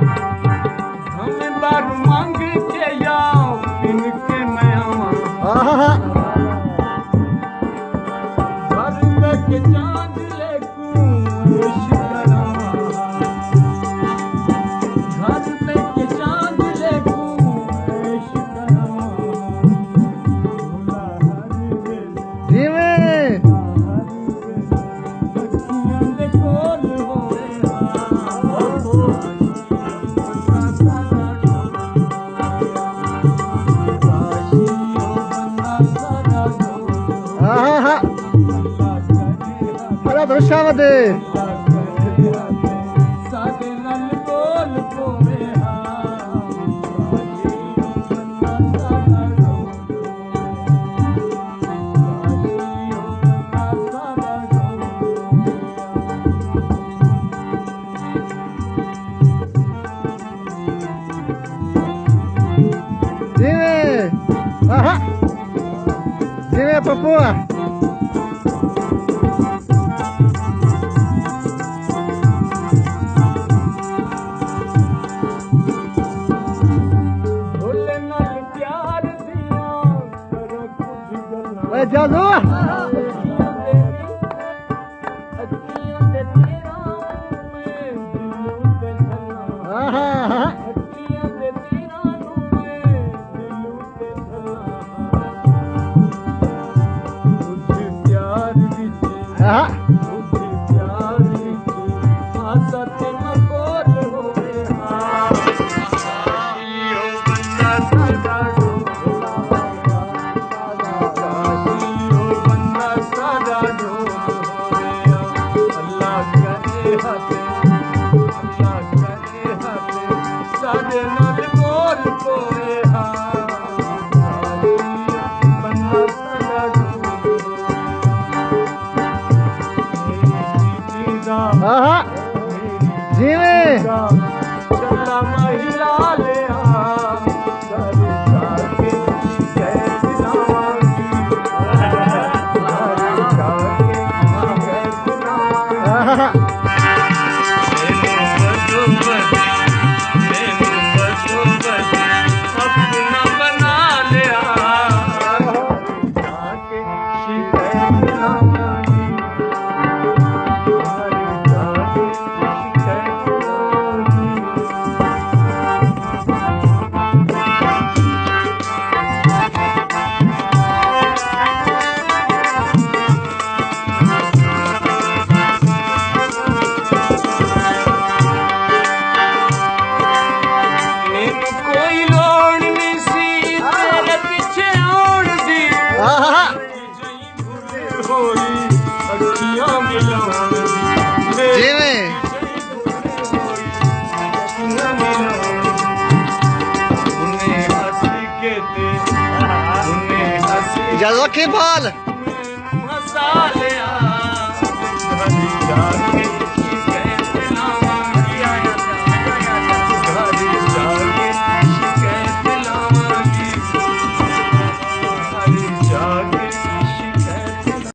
हमें बार मांग के या इनके मैं आवा घर लेके चांद लेकूं इश्क करावा घर लेके चांद लेकूं इश्क करावा भोला हर वे अखियां दे कोल होए दृश्यामध्ये साडे नल बोल पोवे Dime Papua जादू चला महिला ले जादू के बाल मसाले